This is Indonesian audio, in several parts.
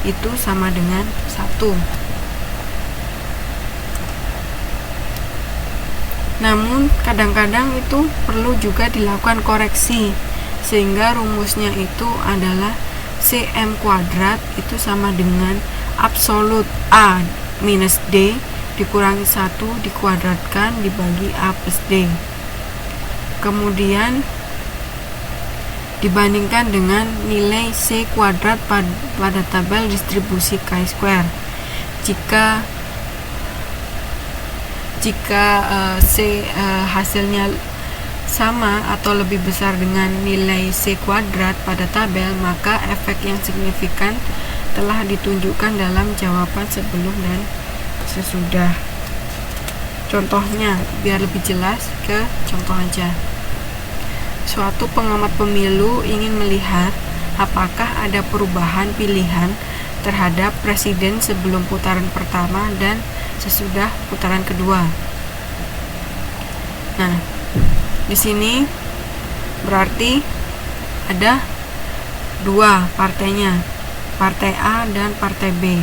itu sama dengan 1. Namun kadang-kadang itu perlu juga dilakukan koreksi, sehingga rumusnya itu adalah cm kuadrat itu sama dengan absolut a minus d dikurangi 1 dikuadratkan dibagi a plus d. Kemudian dibandingkan dengan nilai c kuadrat pada tabel distribusi chi-square. Jika C hasilnya sama atau lebih besar dengan nilai C kuadrat pada tabel, maka efek yang signifikan telah ditunjukkan dalam jawaban sebelum dan sesudah. Contohnya, biar lebih jelas, ke contoh aja. Suatu pengamat pemilu ingin melihat apakah ada perubahan pilihan terhadap presiden sebelum putaran pertama dan sesudah putaran kedua. Nah, di sini berarti ada 2 partainya, partai A dan partai B.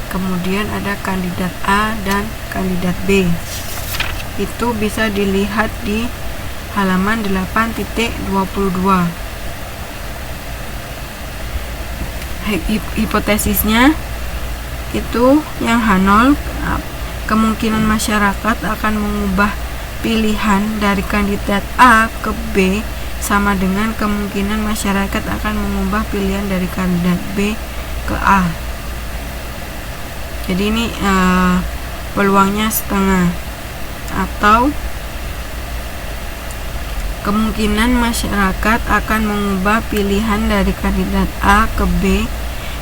Kemudian ada kandidat A dan kandidat B. Itu bisa dilihat di halaman 8.22. Hipotesisnya itu yang H0, kemungkinan masyarakat akan mengubah pilihan dari kandidat A ke B sama dengan kemungkinan masyarakat akan mengubah pilihan dari kandidat B ke A. Jadi ini peluangnya setengah, atau kemungkinan masyarakat akan mengubah pilihan dari kandidat A ke B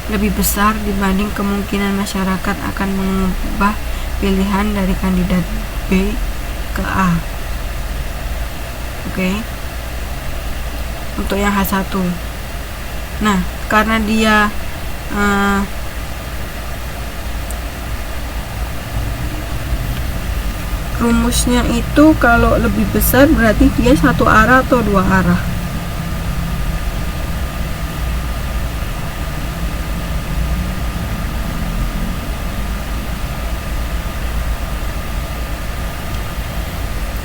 lebih besar dibanding kemungkinan masyarakat akan mengubah pilihan dari kandidat B ke A. Oke. Untuk yang H1. Nah, karena dia rumusnya itu kalau lebih besar berarti dia satu arah atau 2 arah.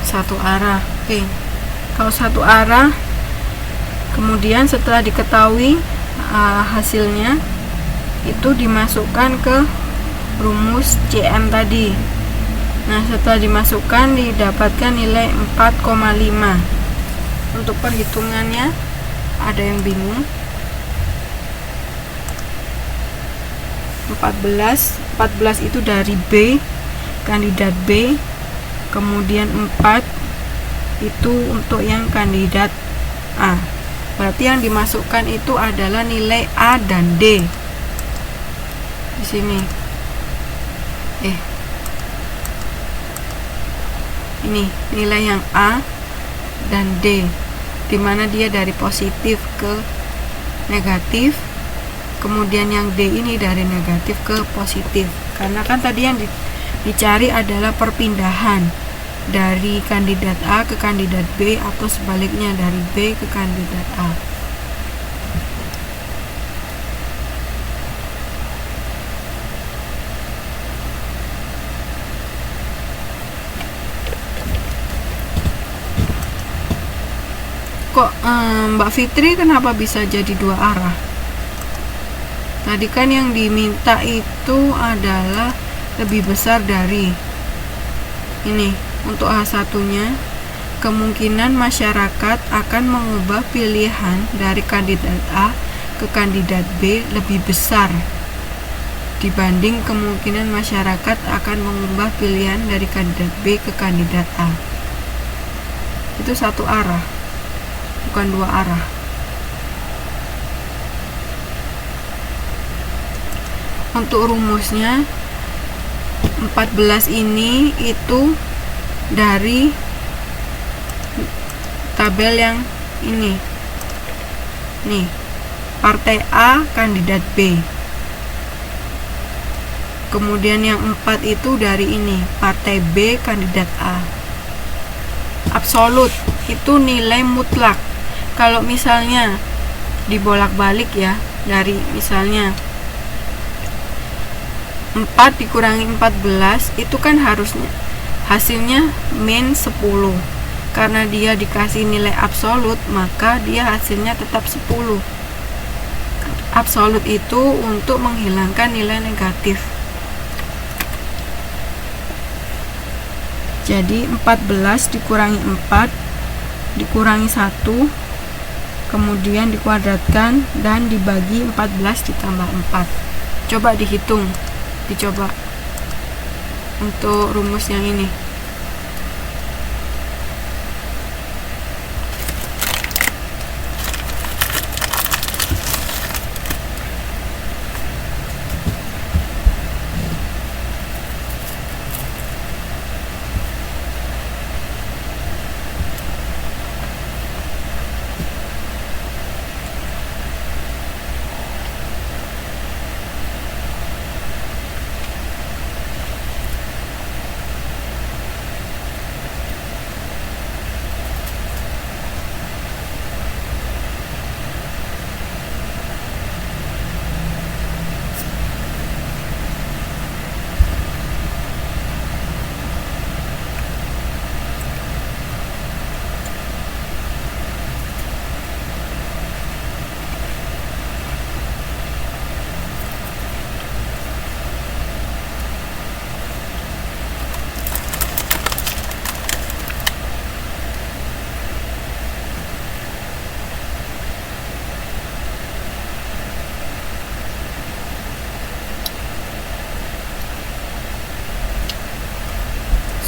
Satu arah. Oke. Kalau satu arah, kemudian setelah diketahui hasilnya itu dimasukkan ke rumus CM tadi. Nah, setelah dimasukkan didapatkan nilai 4,5. Untuk perhitungannya ada yang bingung. 14 itu dari B, kandidat B. Kemudian 4 itu untuk yang kandidat A. Berarti yang dimasukkan itu adalah nilai A dan D. Di sini. Ini nilai yang A dan D, dimana dia dari positif ke negatif, kemudian yang D ini dari negatif ke positif. Karena kan tadi yang dicari adalah perpindahan dari kandidat A ke kandidat B atau sebaliknya dari B ke kandidat A. Kok Mbak Fitri kenapa bisa jadi 2 arah? Tadi kan yang diminta itu adalah lebih besar dari ini. Untuk H1-nya, kemungkinan masyarakat akan mengubah pilihan dari kandidat A ke kandidat B lebih besar dibanding kemungkinan masyarakat akan mengubah pilihan dari kandidat B ke kandidat A. Itu 1 arah, bukan 2 arah. Untuk rumusnya 14 ini itu dari tabel yang ini. Nih, partai A kandidat B. Kemudian yang 4 itu dari ini, partai B kandidat A. Absolut itu nilai mutlak. Kalau misalnya dibolak-balik ya, dari misalnya 4 dikurangi 14 itu kan harusnya hasilnya min 10. Karena dia dikasih nilai absolut, maka dia hasilnya tetap 10. Absolut itu untuk menghilangkan nilai negatif. Jadi 14 dikurangi 4 dikurangi 1, kemudian dikuadratkan dan dibagi 14 ditambah 4. Coba dihitung, dicoba untuk rumus yang ini.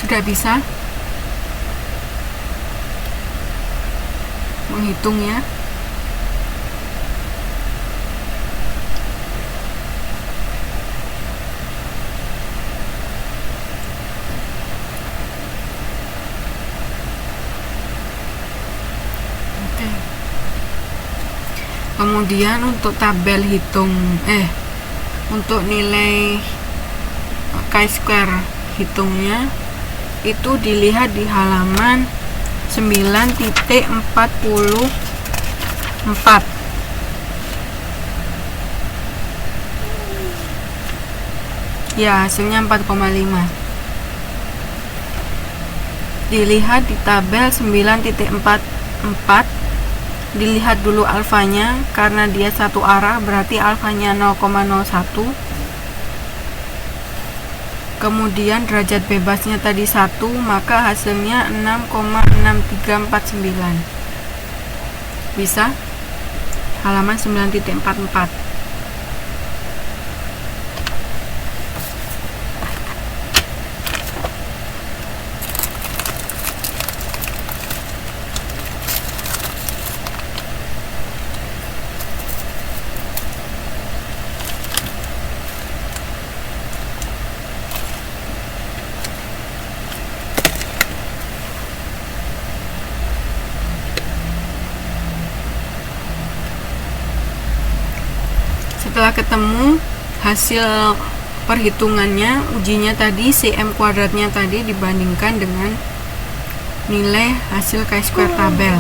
Sudah bisa menghitungnya. Oke. Kemudian untuk tabel hitung untuk nilai chi-square hitungnya itu dilihat di halaman 9.44. Ya, hasilnya 4,5. Dilihat di tabel 9.44, dilihat dulu alfanya, karena dia satu arah berarti alfanya 0,01. Kemudian derajat bebasnya tadi 1, maka hasilnya 6,6349. Bisa? Halaman 9.44. Setelah ketemu hasil perhitungannya, ujinya tadi cm kuadratnya tadi dibandingkan dengan nilai hasil chi-square tabel,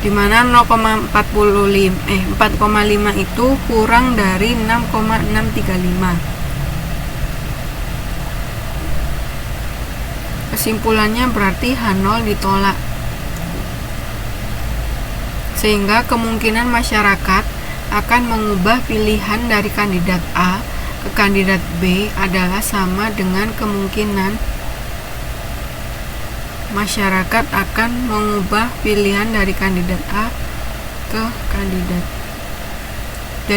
dimana 4,5 itu kurang dari 6,635. Kesimpulannya berarti H0 ditolak, sehingga kemungkinan masyarakat akan mengubah pilihan dari kandidat A ke kandidat B adalah sama dengan kemungkinan masyarakat akan mengubah pilihan dari kandidat A ke kandidat B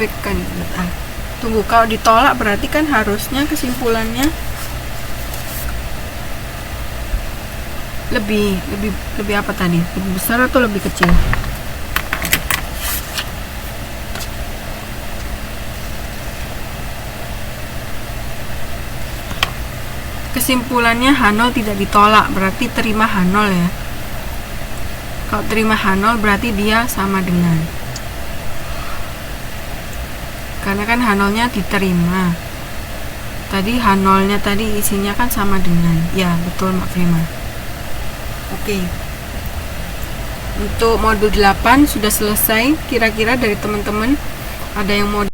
ke kandidat A. Tunggu, kalau ditolak berarti kan harusnya kesimpulannya lebih apa tadi? Lebih besar atau lebih kecil? Kesimpulannya H0 tidak ditolak, berarti terima H0 ya. Kalau terima H0 berarti dia sama dengan, karena kan H0 nya diterima. Tadi H0 nya tadi isinya kan sama dengan, ya betul Mbak Prima. Oke, untuk modul 8 sudah selesai. Kira-kira dari teman-teman ada yang mau